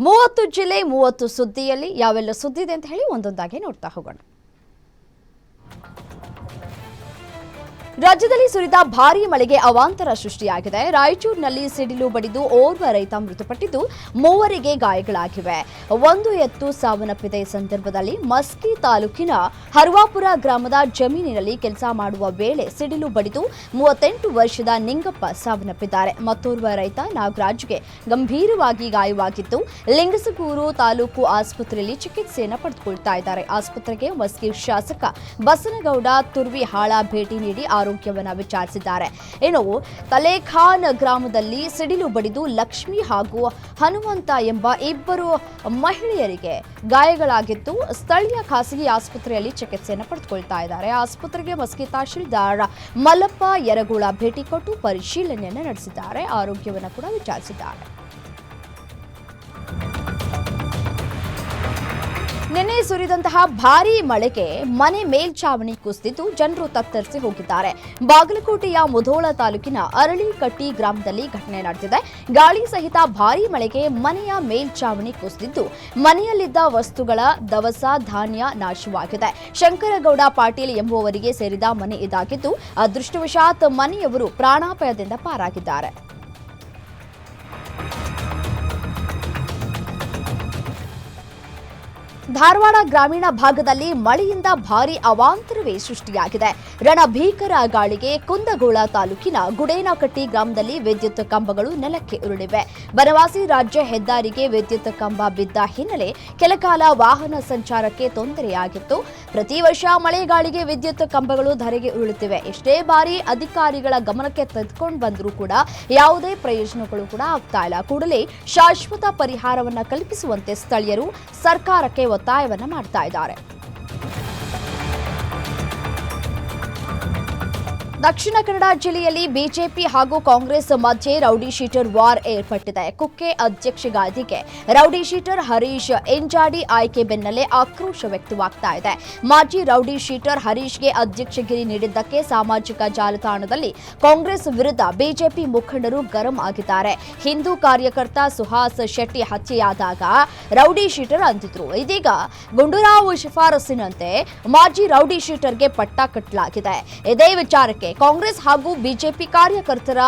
30 ಜಿಲ್ಲೆ 30 ಸುದ್ದಿಯಲ್ಲಿ ಯಾವೆಲ್ಲ ಸುದ್ದಿ ಇದೆ ಅಂತ ಹೇಳಿ ಒಂದೊಂದಾಗಿ ನೋಡ್ತಾ ಹೋಗೋಣ. ರಾಜ್ಯದಲ್ಲಿ ಸುರಿದ ಭಾರೀ ಮಳೆಗೆ ಅವಾಂತರ ಸೃಷ್ಟಿಯಾಗಿದೆ. ರಾಯಚೂರಿನಲ್ಲಿ ಸಿಡಿಲು ಬಡಿದು ಓರ್ವ ರೈತ ಮೃತಪಟ್ಟಿದ್ದು 3 ಗಾಯಗಳಾಗಿವೆ. ಒಂದು ಎತ್ತು ಸಾವನ್ನಪ್ಪಿದ ಸಂದರ್ಭದಲ್ಲಿ ಮಸ್ಕಿ ತಾಲೂಕಿನ ಹರ್ವಾಪುರ ಗ್ರಾಮದ ಜಮೀನಿನಲ್ಲಿ ಕೆಲಸ ಮಾಡುವ ವೇಳೆ ಸಿಡಿಲು ಬಡಿದು 38 ವರ್ಷದ ನಿಂಗಪ್ಪ ಸಾವನ್ನಪ್ಪಿದ್ದಾರೆ. ಮತ್ತೋರ್ವ ರೈತ ನಾಗರಾಜ್ಗೆ ಗಂಭೀರವಾಗಿ ಗಾಯವಾಗಿದ್ದು ಲಿಂಗಸಗೂರು ತಾಲೂಕು ಆಸ್ಪತ್ರೆಯಲ್ಲಿ ಚಿಕಿತ್ಸೆಯನ್ನು ಪಡೆದುಕೊಳ್ತಾ ಇದ್ದಾರೆ. ಆಸ್ಪತ್ರೆಗೆ ಮಸ್ಕಿ ಶಾಸಕ ಬಸನಗೌಡ ತುರ್ವಿಹಾಳ ಭೇಟಿ ನೀಡಿ ಆರೋಗ್ಯವನ್ನು ವಿಚಾರಿಸಿದ್ದಾರೆ. ಇನ್ನು ತಲೇಖಾನ್ ಗ್ರಾಮದಲ್ಲಿ ಸಿಡಿಲು ಬಡಿದು ಲಕ್ಷ್ಮಿ ಹಾಗೂ ಹನುಮಂತ ಎಂಬ 2 ಮಹಿಳೆಯರಿಗೆ ಗಾಯಗಳಾಗಿದ್ದು ಸ್ಥಳೀಯ ಖಾಸಗಿ ಆಸ್ಪತ್ರೆಯಲ್ಲಿ ಚಿಕಿತ್ಸೆಯನ್ನು ಪಡೆದುಕೊಳ್ತಾ ಇದ್ದಾರೆ. ಆಸ್ಪತ್ರೆಗೆ ಮಸ್ಕಿ ತಹಶೀಲ್ದಾರ್ ಮಲ್ಲಪ್ಪ ಯರಗೋಳ ಭೇಟಿ ಕೊಟ್ಟು ಪರಿಶೀಲನೆಯನ್ನು ನಡೆಸಿದ್ದಾರೆ. ಆರೋಗ್ಯವನ್ನು ಕೂಡ ವಿಚಾರಿಸಿದ್ದಾರೆ. ನಿನ್ನೆ ಸುರಿದಂತಹ ಭಾರೀ ಮಳೆಗೆ ಮನೆ ಮೇಲ್ಛಾವಣಿ ಕುಸಿದಿದ್ದು ಜನರು ತತ್ತರಿಸಿ ಹೋಗಿದ್ದಾರೆ. ಬಾಗಲಕೋಟೆಯ ಮುಧೋಳ ತಾಲೂಕಿನ ಅರಳಿಕಟ್ಟಿ ಗ್ರಾಮದಲ್ಲಿ ಘಟನೆ ನಡೆದಿದೆ. ಗಾಳಿ ಸಹಿತ ಭಾರೀ ಮಳೆಗೆ ಮನೆಯ ಮೇಲ್ಛಾವಣಿ ಕುಸಿದಿದ್ದು ಮನೆಯಲ್ಲಿದ್ದ ವಸ್ತುಗಳ ದವಸ ಧಾನ್ಯ ನಾಶವಾಗಿದೆ. ಶಂಕರಗೌಡ ಪಾಟೀಲ್ ಎಂಬುವವರಿಗೆ ಸೇರಿದ ಮನೆ ಇದಾಗಿದ್ದು ಅದೃಷ್ಟವಶಾತ್ ಮನೆಯವರು ಪ್ರಾಣಾಪಾಯದಿಂದ ಪಾರಾಗಿದ್ದಾರೆ. ಧಾರವಾಡ ಗ್ರಾಮೀಣ ಭಾಗದಲ್ಲಿ ಮಳೆಯಿಂದ ಭಾರೀ ಅವಾಂತರವೇ ಸೃಷ್ಟಿಯಾಗಿದೆ. ರಣಭೀಕರ ಗಾಳಿಗೆ ಕುಂದಗೋಳ ತಾಲೂಕಿನ ಗುಡೇನಕಟ್ಟಿ ಗ್ರಾಮದಲ್ಲಿ ವಿದ್ಯುತ್ ಕಂಬಗಳು ನೆಲಕ್ಕೆ ಉರುಳಿವೆ. ಬನವಾಸಿ ರಾಜ್ಯ ಹೆದ್ದಾರಿಗೆ ವಿದ್ಯುತ್ ಕಂಬ ಬಿದ್ದ ಹಿನ್ನೆಲೆ ಕೆಲಕಾಲ ವಾಹನ ಸಂಚಾರಕ್ಕೆ ತೊಂದರೆಯಾಗಿತ್ತು. ಪ್ರತಿ ವರ್ಷ ಮಳೆಗಾಳಿಗೆ ವಿದ್ಯುತ್ ಕಂಬಗಳು ಧರೆಗೆ ಉರುಳುತ್ತಿವೆ. ಎಷ್ಟೇ ಬಾರಿ ಅಧಿಕಾರಿಗಳ ಗಮನಕ್ಕೆ ತೆಗೆದುಕೊಂಡು ಬಂದರೂ ಕೂಡ ಯಾವುದೇ ಪ್ರಯೋಜನಗಳು ಕೂಡ ಆಗ್ತಾ ಇಲ್ಲ. ಕೂಡಲೇ ಶಾಶ್ವತ ಪರಿಹಾರವನ್ನು ಕಲ್ಪಿಸುವಂತೆ ಸ್ಥಳೀಯರು ಸರ್ಕಾರಕ್ಕೆ ಒತ್ತಾಯವನ್ನ ಮಾಡ್ತಾ ಇದ್ದಾರೆ. ದಕ್ಷಿಣ ಕನ್ನಡ ಜಿಲ್ಲೆಯಲ್ಲಿ ಬಿಜೆಪಿ ಹಾಗೂ ಕಾಂಗ್ರೆಸ್ ಮಧ್ಯೆ ರೌಡಿ ಶೀಟರ್ ವಾರ್ ಏರ್ಪಟ್ಟಿದೆ. ಕುಕ್ಕೆ ಅಧ್ಯಕ್ಷಗಾದಿಗೆ ರೌಡಿ ಶೀಟರ್ ಹರೀಶ್ ಎಂಜಾಡಿ ಆಯ್ಕೆ ಬೆನ್ನಲ್ಲೇ ಆಕ್ರೋಶ ವ್ಯಕ್ತವಾಗ್ತಾ ಇದೆ. ಮಾಜಿ ರೌಡಿ ಶೀಟರ್ ಹರೀಶ್ಗೆ ಅಧ್ಯಕ್ಷಗಿರಿ ನೀಡಿದ್ದಕ್ಕೆ ಸಾಮಾಜಿಕ ಜಾಲತಾಣದಲ್ಲಿ ಕಾಂಗ್ರೆಸ್ ವಿರುದ್ಧ ಬಿಜೆಪಿ ಮುಖಂಡರು ಗರಂ ಆಗಿದ್ದಾರೆ. ಹಿಂದೂ ಕಾರ್ಯಕರ್ತ ಸುಹಾಸ್ ಶೆಟ್ಟಿ ಹತ್ಯೆಯಾದಾಗ ರೌಡಿ ಶೀಟರ್ ಅಂತಿದ್ರು. ಇದೀಗ ಗುಂಡೂರಾವ್ ಶಿಫಾರಸಿನಂತೆ ಮಾಜಿ ರೌಡಿ ಶೀಟರ್ಗೆ ಪಟ್ಟ ಕಟ್ಟಲಾಗಿದೆ. ಇದೇ ವಿಚಾರಕ್ಕೆ ಕಾಂಗ್ರೆಸ್ ಹಾಗೂ ಬಿಜೆಪಿ ಕಾರ್ಯಕರ್ತರ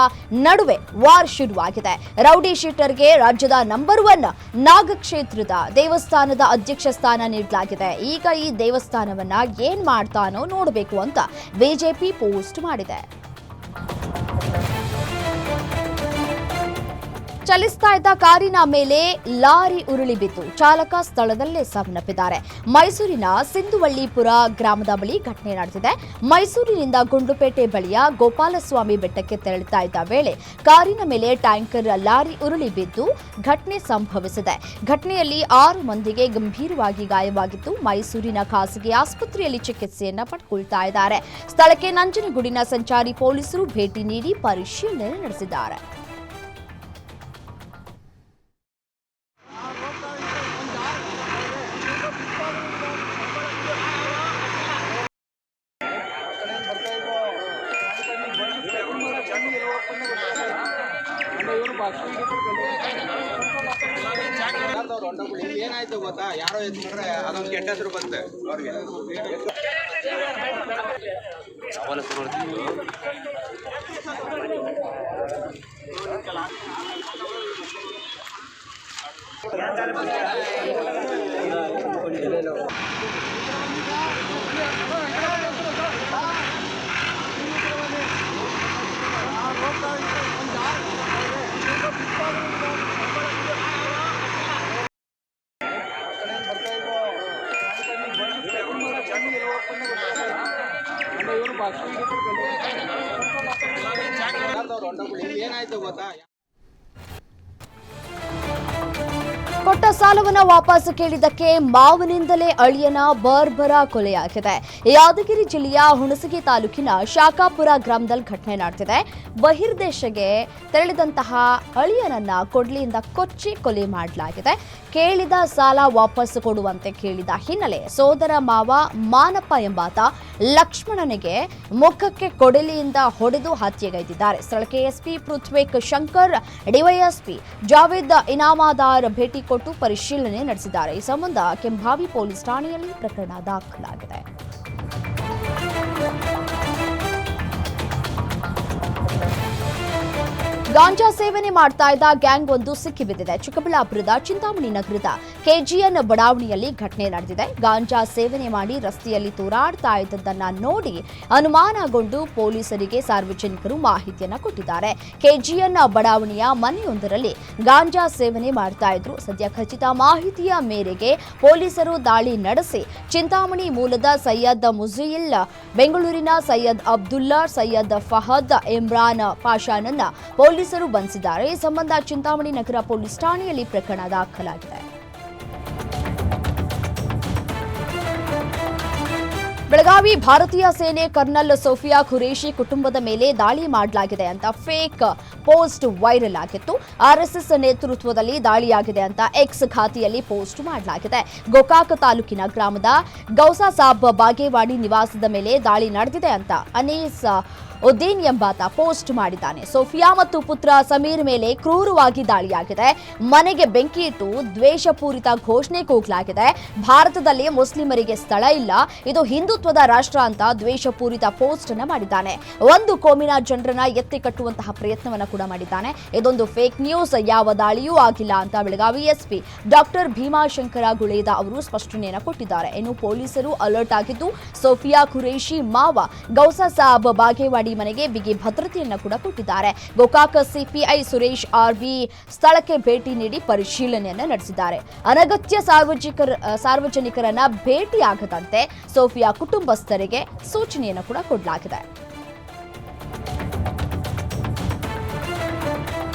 ನಡುವೆ ವಾರ್ ಶುರುವಾಗಿದೆ. ರೌಡಿ ಶೀಟರ್ಗೆ ರಾಜ್ಯದ ನಂಬರ್ 1 ನಾಗಕ್ಷೇತ್ರದ ದೇವಸ್ಥಾನದ ಅಧ್ಯಕ್ಷ ಸ್ಥಾನ ನೀಡಲಾಗಿದೆ. ಈಗ ಈ ದೇವಸ್ಥಾನವನ್ನ ಏನ್ ಮಾಡ್ತಾನೋ ನೋಡಬೇಕು ಅಂತ ಬಿಜೆಪಿ ಪೋಸ್ಟ್ ಮಾಡಿದೆ. ಚಲಿಸ್ತಾ ಇದ್ದ ಕಾರಿನ ಮೇಲೆ ಲಾರಿ ಉರುಳಿ ಬಿದ್ದು ಚಾಲಕ ಸ್ಥಳದಲ್ಲೇ ಸಾವನ್ನಪ್ಪಿದ್ದಾರೆ. ಮೈಸೂರಿನ ಸಿಂಧುವಳ್ಳಿಪುರ ಗ್ರಾಮದ ಬಳಿ ಘಟನೆ ನಡೆದಿದೆ. ಮೈಸೂರಿನಿಂದ ಗುಂಡ್ಲುಪೇಟೆ ಬಳಿಯ ಗೋಪಾಲಸ್ವಾಮಿ ಬೆಟ್ಟಕ್ಕೆ ತೆರಳುತ್ತಾ ಇದ್ದ ವೇಳೆ ಕಾರಿನ ಮೇಲೆ ಟ್ಯಾಂಕರ್ ಲಾರಿ ಉರುಳಿ ಬಿದ್ದು ಘಟನೆ ಸಂಭವಿಸಿದೆ. ಘಟನೆಯಲ್ಲಿ 6 ಮಂದಿಗೆ ಗಂಭೀರವಾಗಿ ಗಾಯವಾಗಿದ್ದು ಮೈಸೂರಿನ ಖಾಸಗಿ ಆಸ್ಪತ್ರೆಯಲ್ಲಿ ಚಿಕಿತ್ಸೆಯನ್ನು ಪಡೆದುಕೊಳ್ತಾ ಇದ್ದಾರೆ. ಸ್ಥಳಕ್ಕೆ ನಂಜನಗೂಡಿನ ಸಂಚಾರಿ ಪೊಲೀಸರು ಭೇಟಿ ನೀಡಿ ಪರಿಶೀಲನೆ ನಡೆಸಿದ್ದಾರೆ. ಏನಾಯ್ತು ಗೊತ್ತಾ, ಯಾರೋ ಎತ್ಕೊಂಡ್ರೆ ಅದೊಂದು ಕೆಟ್ಟ ಹೆಸರು ಬಂತೆ ಅವ್ರಿಗೆ. ಏನಾಯ್ತು ಗೊತ್ತಾ, ಕೊಟ್ಟ ಸಾಲವನ್ನ ವಾಪಸ್ ಕೇಳಿದ್ದಕ್ಕೆ ಮಾವನಿಂದಲೇ ಅಳಿಯನ ಬರ್ಬರ ಕೊಲೆಯಾಗಿದೆ. ಯಾದಗಿರಿ ಜಿಲ್ಲೆಯ ಹುಣಸಗಿ ತಾಲೂಕಿನ ಶಾಖಾಪುರ ಗ್ರಾಮದಲ್ಲಿ ಘಟನೆ ನಡೆದಿದೆ. ಬಹಿರ್ದೇಶಕ್ಕೆ ತೆರಳಿದಂತಹ ಅಳಿಯನನ್ನ ಕೊಡ್ಲಿಯಿಂದ ಕೊಚ್ಚಿ ಕೊಲೆ ಮಾಡಲಾಗಿದೆ. ಕೇಳಿದ ಸಾಲ ವಾಪಸ್ ಕೊಡುವಂತೆ ಕೇಳಿದ ಹಿನ್ನೆಲೆ ಸೋದರ ಮಾವ ಮಾನಪ್ಪ ಎಂಬಾತ ಲಕ್ಷ್ಮಣನಿಗೆ ಮುಖಕ್ಕೆ ಕೊಡಲಿಯಿಂದ ಹೊಡೆದು ಹತ್ಯೆಗೈದಿದ್ದಾರೆ. ಸ್ಥಳಕ್ಕೆ ಎಸ್ಪಿ ಪೃಥ್ವಿಕ್ ಶಂಕರ್, ಡಿವೈಎಸ್ಪಿ ಜಾವೇದ್ ಇನಾಮದಾರ್ ಭೇಟಿ ಕೊಟ್ಟು ಪರಿಶೀಲನೆ ನಡೆಸಿದ್ದಾರೆ. ಈ ಸಂಬಂಧ ಕೆಂಭಾವಿ ಪೊಲೀಸ್ ಠಾಣೆಯಲ್ಲಿ ಪ್ರಕರಣ ದಾಖಲಾಗಿದೆ. ಗಾಂಜಾ ಸೇವನೆ ಮಾಡ್ತಾ ಇದ್ದ ಗ್ಯಾಂಗ್ ಒಂದು ಸಿಕ್ಕಿಬಿದ್ದಿದೆ. ಚಿಕ್ಕಬಳ್ಳಾಪುರದ ಚಿಂತಾಮಣಿ ನಗರದ ಕೆಜಿಎನ್ ಬಡಾವಣೆಯಲ್ಲಿ ಘಟನೆ ನಡೆದಿದೆ. ಗಾಂಜಾ ಸೇವನೆ ಮಾಡಿ ರಸ್ತೆಯಲ್ಲಿ ತೂರಾಡ್ತಾ ಇದ್ದದ್ದನ್ನ ನೋಡಿ ಅನುಮಾನಗೊಂಡು ಪೊಲೀಸರಿಗೆ ಸಾರ್ವಜನಿಕರು ಮಾಹಿತಿಯನ್ನ ಕೊಟ್ಟಿದ್ದಾರೆ. ಕೆಜಿಎನ್ ಬಡಾವಣೆಯ ಮನೆಯೊಂದರಲ್ಲಿ ಗಾಂಜಾ ಸೇವನೆ ಮಾಡ್ತಾ ಇದ್ರು. ಸದ್ಯ ಖಚಿತ ಮಾಹಿತಿಯ ಮೇರೆಗೆ ಪೊಲೀಸರು ದಾಳಿ ನಡೆಸಿ ಚಿಂತಾಮಣಿ ಮೂಲದ ಸೈಯದ್ ಮುಜಿಯಿಲ್, ಬೆಂಗಳೂರಿನ ಸೈಯದ್ ಅಬ್ದುಲ್ಲಾ, ಸೈಯದ್ ಫಹದ್, ಇಮ್ರಾನ್ ಪಾಷಾನನ್ನ ಪೊಲೀಸರು ಬಂಧಿಸಿದ್ದಾರೆ. ಈ ಸಂಬಂಧ ಚಿಂತಾಮಣಿ ನಗರ ಪೊಲೀಸ್ ಠಾಣೆಯಲ್ಲಿ ಪ್ರಕರಣ ದಾಖಲಾಗಿದೆ. ಬೆಳಗಾವಿ ಭಾರತೀಯ ಸೇನೆ ಕರ್ನಲ್ ಸೋಫಿಯಾ ಖುರೇಶಿ ಕುಟುಂಬದ ಮೇಲೆ ದಾಳಿ ಮಾಡಲಾಗಿದೆ ಅಂತ ಫೇಕ್ ಪೋಸ್ಟ್ ವೈರಲ್ ಆಗಿತ್ತು. ಆರ್ಎಸ್ಎಸ್ ನೇತೃತ್ವದಲ್ಲಿ ದಾಳಿಯಾಗಿದೆ ಅಂತ ಎಕ್ಸ್ ಖಾತೆಯಲ್ಲಿ ಪೋಸ್ಟ್ ಮಾಡಲಾಗಿದೆ. ಗೋಕಾಕ್ ತಾಲೂಕಿನ ಗ್ರಾಮದ ಗೌಸಾ ಸಾಬ್ ಬಾಗೇವಾಡಿ ನಿವಾಸದ ಮೇಲೆ ದಾಳಿ ನಡೆದಿದೆ ಅಂತ ಅನೀಸ್ ಉದ್ದೀನ್ ಎಂಬಾತ ಪೋಸ್ಟ್ ಮಾಡಿದ್ದಾನೆ. ಸೋಫಿಯಾ ಮತ್ತು ಪುತ್ರ ಸಮೀರ್ ಮೇಲೆ ಕ್ರೂರವಾಗಿ ದಾಳಿಯಾಗಿದೆ. ಮನೆಗೆ ಬೆಂಕಿ ಇಟ್ಟು ದ್ವೇಷಪೂರಿತ ಘೋಷಣೆ ಕೂಗಲಾಗಿದೆ. ಭಾರತದಲ್ಲಿ ಮುಸ್ಲಿಮರಿಗೆ ಸ್ಥಳ ಇಲ್ಲ, ಇದು ಹಿಂದುತ್ವದ ರಾಷ್ಟ್ರ ಅಂತ ದ್ವೇಷಪೂರಿತ ಪೋಸ್ಟ್ ಅನ್ನ ಮಾಡಿದ್ದಾನೆ. ಒಂದು ಕೋಮಿನ ಜನರನ್ನ ಎತ್ತಿ ಕಟ್ಟುವಂತಹ ಪ್ರಯತ್ನವನ್ನ ಕೂಡ ಮಾಡಿದ್ದಾನೆ. ಇದೊಂದು ಫೇಕ್ ನ್ಯೂಸ್, ಯಾವ ದಾಳಿಯೂ ಆಗಿಲ್ಲ ಅಂತ ಬೆಳಗಾವಿ ಎಸ್ಪಿ ಡಾಕ್ಟರ್ ಭೀಮಾಶಂಕರ ಗುಳೇದ ಅವರು ಸ್ಪಷ್ಟನೆಯನ್ನ ಕೊಟ್ಟಿದ್ದಾರೆ. ಇನ್ನು ಪೊಲೀಸರು ಅಲರ್ಟ್ ಆಗಿದ್ದು ಸೋಫಿಯಾ ಖುರೇಶಿ ಮಾವ ಗೌಸಾ ಸಾಬ್ ಬಾಗೇವಾಡಿ ಮನೆಗೆ ಬಿಗಿ ಭದ್ರತೆಯನ್ನು ಕೂಡ ಕೊಟ್ಟಿದ್ದಾರೆ. ಗೋಕಾಕ್ ಸಿಪಿಐ ಸುರೇಶ್ ಆರ್ವಿ ಸ್ಥಳಕ್ಕೆ ಭೇಟಿ ನೀಡಿ ಪರಿಶೀಲನೆಯನ್ನು ನಡೆಸಿದ್ದಾರೆ. ಅನಗತ್ಯ ಸಾರ್ವಜನಿಕರನ್ನ ಭೇಟಿಯಾಗದಂತೆ ಸೋಫಿಯಾ ಕುಟುಂಬಸ್ಥರಿಗೆ ಸೂಚನೆಯನ್ನು ಕೂಡ ಕೊಡಲಾಗಿದೆ.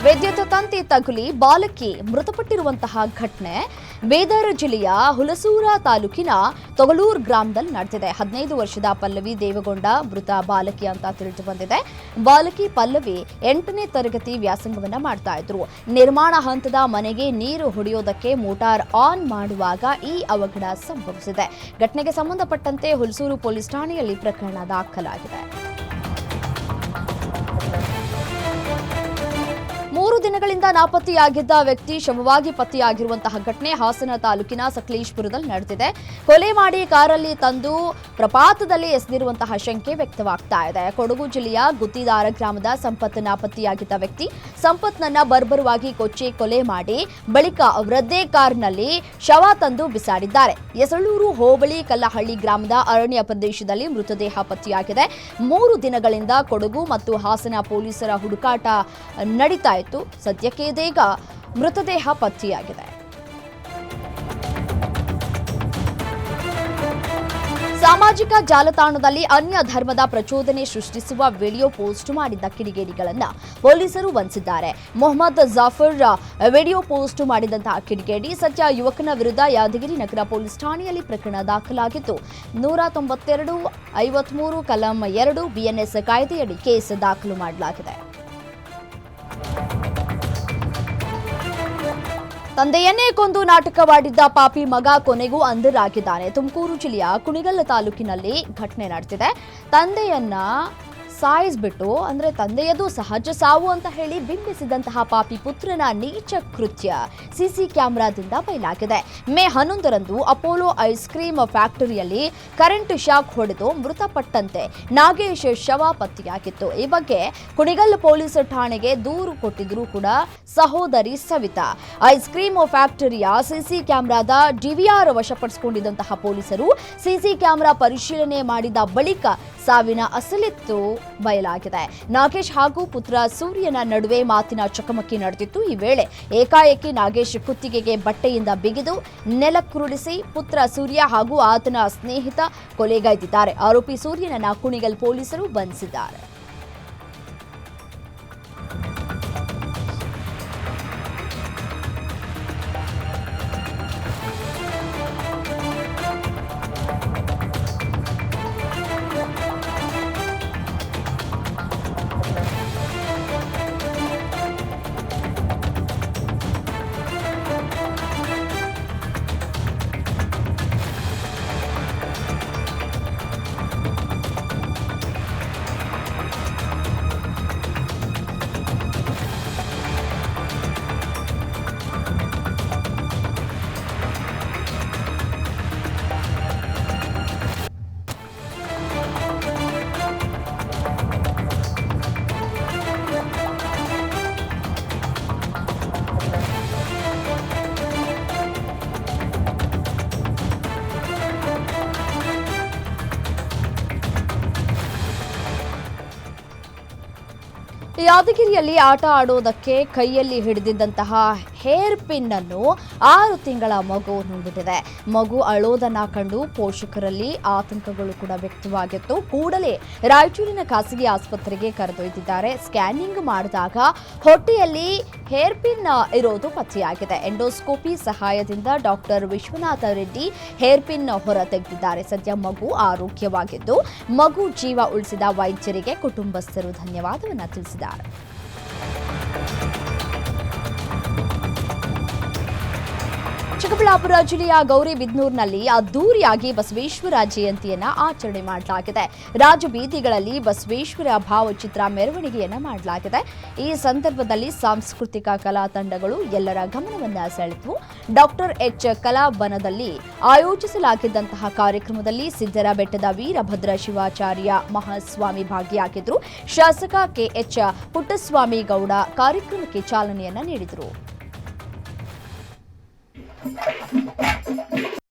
ವಿದ್ಯುತ್ ತಂತಿ ತಗುಲಿ ಬಾಲಕಿ ಮೃತಪಟ್ಟಿರುವಂತಹ ಘಟನೆ ಬೀದರ್ ಜಿಲ್ಲೆಯ ಹುಲಸೂರ ತಾಲೂಕಿನ ತೊಗಲೂರು ಗ್ರಾಮದಲ್ಲಿ ನಡೆದಿದೆ. 15 ವರ್ಷದ ಪಲ್ಲವಿ ದೇವಗೊಂಡ ಮೃತ ಬಾಲಕಿ ಅಂತ ತಿಳಿದು ಬಂದಿದೆ. ಬಾಲಕಿ ಪಲ್ಲವಿ 8ನೇ ತರಗತಿ ವ್ಯಾಸಂಗವನ್ನ ಮಾಡ್ತಾ ಇದ್ರು. ನಿರ್ಮಾಣ ಹಂತದ ಮನೆಗೆ ನೀರು ಹೊಡೆಯೋದಕ್ಕೆ ಮೋಟಾರ್ ಆನ್ ಮಾಡುವಾಗ ಈ ಅವಘಡ ಸಂಭವಿಸಿದೆ. ಘಟನೆಗೆ ಸಂಬಂಧಪಟ್ಟಂತೆ ಹುಲಸೂರು ಪೊಲೀಸ್ ಠಾಣೆಯಲ್ಲಿ ಪ್ರಕರಣ ದಾಖಲಾಗಿದೆ. 3 ದಿನಗಳಿಂದ ನಾಪತ್ತೆಯಾಗಿದ್ದ ವ್ಯಕ್ತಿ ಶವವಾಗಿ ಪತ್ತೆಯಾಗಿರುವಂತಹ ಘಟನೆ ಹಾಸನ ತಾಲೂಕಿನ ಸಕಲೇಶಪುರದಲ್ಲಿ ನಡೆದಿದೆ. ಕೊಲೆ ಮಾಡಿ ಕಾರಲ್ಲಿ ತಂದು ಪ್ರಪಾತದಲ್ಲಿ ಎಸೆದಿರುವಂತಹ ಶಂಕೆ ವ್ಯಕ್ತವಾಗ್ತಾ ಇದೆ. ಕೊಡಗು ಜಿಲ್ಲೆಯ ಗುತ್ತಿದಾರ ಗ್ರಾಮದ ಸಂಪತ್ ನಾಪತ್ತೆಯಾಗಿದ್ದ ವ್ಯಕ್ತಿ ಸಂಪತ್ನನ್ನ ಬರ್ಬರವಾಗಿ ಕೊಚ್ಚಿ ಕೊಲೆ ಮಾಡಿ ಬಳಿಕ ಅವರದ್ದೇ ಕಾರ್ನಲ್ಲಿ ಶವ ತಂದು ಬಿಸಾಡಿದ್ದಾರೆ. ಯಸಳೂರು ಹೋಬಳಿ ಕಲ್ಲಹಳ್ಳಿ ಗ್ರಾಮದ ಅರಣ್ಯ ಪ್ರದೇಶದಲ್ಲಿ ಮೃತದೇಹ ಪತ್ತೆಯಾಗಿದೆ. 3 ದಿನಗಳಿಂದ ಕೊಡಗು ಮತ್ತು ಹಾಸನ ಪೊಲೀಸರ ಹುಡುಕಾಟ ನಡೀತಾ ಇತ್ತು. ಸದ್ಯಕ್ಕೆ ಇದೀಗ ಮೃತದೇಹ ಪತ್ತೆಯಾಗಿದೆ. ಸಾಮಾಜಿಕ ಜಾಲತಾಣದಲ್ಲಿ ಅನ್ಯ ಧರ್ಮದ ಪ್ರಚೋದನೆ ಸೃಷ್ಟಿಸುವ ವಿಡಿಯೋ ಪೋಸ್ಟ್ ಮಾಡಿದ್ದ ಕಿಡಿಗೇಡಿಗಳನ್ನು ಪೊಲೀಸರು ಬಂಧಿಸಿದ್ದಾರೆ. ಮೊಹಮ್ಮದ್ ಜಾಫರ್ ವಿಡಿಯೋ ಪೋಸ್ಟ್ ಮಾಡಿದಂತಹ ಕಿಡಿಗೇಡಿ ಸದ್ಯ ಯುವಕನ ವಿರುದ್ಧ ಯಾದಗಿರಿ ನಗರ ಪೊಲೀಸ್ ಠಾಣೆಯಲ್ಲಿ ಪ್ರಕರಣ ದಾಖಲಾಗಿದ್ದು 192, 53 ಕಲಂ 2 ಬಿಎನ್ಎಸ್ ಕಾಯ್ದೆಯಡಿ ಕೇಸ್ ದಾಖಲು ಮಾಡಲಾಗಿದೆ. ತಂದೆಯನ್ನೇ ಕೊಂದು ನಾಟಕವಾಡಿದ್ದ ಪಾಪಿ ಮಗ ಕೊನೆಗೂ ಅಂಧರಾಗಿದ್ದಾನೆ. ತುಮಕೂರು ಜಿಲ್ಲೆಯ ಕುಣಿಗಲ್ ತಾಲೂಕಿನಲ್ಲಿ ಘಟನೆ ನಡೆದಿದೆ. ತಂದೆಯನ್ನ ಸಾಯಿಸ್ಬಿಟ್ಟು ಅಂದ್ರೆ ತಂದೆಯದು ಸಹಜ ಸಾವು ಅಂತ ಹೇಳಿ ಬಿಂಬಿಸಿದಂತಹ ಪಾಪಿ ಪುತ್ರನ ನೀಚ ಕೃತ್ಯ ಸಿಸಿ ಕ್ಯಾಮೆರಾದಿಂದ ಬಯಲಾಗಿದೆ. ಮೇ 11ರಂದು ಅಪೋಲೋ ಐಸ್ ಕ್ರೀಮ್ ಫ್ಯಾಕ್ಟರಿಯಲ್ಲಿ ಕರೆಂಟ್ ಶಾಕ್ ಹೊಡೆದು ಮೃತಪಟ್ಟಂತೆ ನಾಗೇಶ್ ಶವ ಪತ್ತೆಯಾಗಿತ್ತು. ಈ ಬಗ್ಗೆ ಕುಣಿಗಲ್ ಪೊಲೀಸ್ ಠಾಣೆಗೆ ದೂರು ಕೊಟ್ಟಿದ್ರು ಕೂಡ ಸಹೋದರಿ ಸವಿತಾ. ಐಸ್ ಕ್ರೀಮ್ ಫ್ಯಾಕ್ಟರಿಯ ಸಿಸಿ ಕ್ಯಾಮೆರಾದ ಡಿವಿಆರ್ ವಶಪಡಿಸಿಕೊಂಡಿದ್ದಂತಹ ಪೊಲೀಸರು ಸಿಸಿ ಕ್ಯಾಮೆರಾ ಪರಿಶೀಲನೆ ಮಾಡಿದ ಬಳಿಕ ಸಾವಿನ ಅಸಲಿತ್ತು ಬಯಲಾಗಿದೆ. ನಾಗೇಶ್ ಹಾಗೂ ಪುತ್ರ ಸೂರ್ಯನ ನಡುವೆ ಮಾತಿನ ಚಕಮಕಿ ನಡೆದಿತ್ತು. ಈ ವೇಳೆ ಏಕಾಏಕಿ ನಾಗೇಶ್ ಕುತ್ತಿಗೆಗೆ ಬಟ್ಟೆಯಿಂದ ಬಿಗಿದು ನೆಲಕ್ಕುರುಳಿಸಿ ಪುತ್ರ ಸೂರ್ಯ ಹಾಗೂ ಆತನ ಸ್ನೇಹಿತ ಕೊಲೆಗೈದಿದ್ದಾರೆ. ಆರೋಪಿ ಸೂರ್ಯನನ್ನ ಕುಣಿಗಲ್ ಪೊಲೀಸರು ಬಂಧಿಸಿದ್ದಾರೆ. ಯಾದಗಿರಿಯಲ್ಲಿ ಆಟ ಆಡೋದಕ್ಕೆ ಕೈಯಲ್ಲಿ ಹಿಡಿದಿದ್ದಂತಹ ಹೇರ್ ಪಿನ್ ಅನ್ನು 6 ತಿಂಗಳ ಮಗು ನುಂಗ್ಬಿಟ್ಟಿದೆ. ಮಗು ಅಳೋದನ್ನ ಕಂಡು ಪೋಷಕರಲ್ಲಿ ಆತಂಕಗಳು ಕೂಡ ವ್ಯಕ್ತವಾಗಿತ್ತು. ಕೂಡಲೇ ರಾಯಚೂರಿನ ಖಾಸಗಿ ಆಸ್ಪತ್ರೆಗೆ ಕರೆದೊಯ್ದಿದ್ದಾರೆ. ಸ್ಕ್ಯಾನಿಂಗ್ ಮಾಡಿದಾಗ ಹೊಟ್ಟೆಯಲ್ಲಿ ಹೇರ್ ಪಿನ್ ಇರೋದು ಪತ್ತೆಯಾಗಿದೆ. ಎಂಡೋಸ್ಕೋಪಿ ಸಹಾಯದಿಂದ doctor Vishwanath Reddy hair pin ಹೊರ ತೆಗೆದಿದ್ದಾರೆ. ಸದ್ಯ ಮಗು ಆರೋಗ್ಯವಾಗಿದ್ದು ಮಗು ಜೀವ ಉಳಿಸಿದ ವೈದ್ಯರಿಗೆ ಕುಟುಂಬಸ್ಥರು ಧನ್ಯವಾದವನ್ನು ತಿಳಿಸಿದ್ದಾರೆ. ಚಿಕ್ಕಬಳ್ಳಾಪುರ ಜಿಲ್ಲೆಯ ಗೌರಿಬಿದನೂರಿನಲ್ಲಿ ಅದ್ದೂರಿಯಾಗಿ ಬಸವೇಶ್ವರ ಜಯಂತಿಯನ್ನ ಆಚರಣೆ ಮಾಡಲಾಗಿದೆ. ರಾಜಬೀದಿಗಳಲ್ಲಿ ಬಸವೇಶ್ವರ ಭಾವಚಿತ್ರ ಮೆರವಣಿಗೆಯನ್ನ ಮಾಡಲಾಗಿದೆ. ಈ ಸಂದರ್ಭದಲ್ಲಿ ಸಾಂಸ್ಕೃತಿಕ ಕಲಾ ತಂಡಗಳು ಎಲ್ಲರ ಗಮನವನ್ನ ಸೆಳೆದವು. ಡಾಕ್ಟರ್ ಎಚ್ ಕಲಾಭವನದಲ್ಲಿ ಆಯೋಜಿಸಲಾಗಿದ್ದಂತಹ ಕಾರ್ಯಕ್ರಮದಲ್ಲಿ ಸಿದ್ದರಬೆಟ್ಟದ ವೀರಭದ್ರ ಶಿವಾಚಾರ್ಯ ಮಹಾಸ್ವಾಮಿ ಭಾಗಿಯಾಗಿದ್ದರು. ಶಾಸಕ ಕೆಎಚ್ ಪುಟ್ಟಸ್ವಾಮಿ ಗೌಡ ಕಾರ್ಯಕ್ರಮಕ್ಕೆ ಚಾಲನೆಯನ್ನ ನೀಡಿದರು.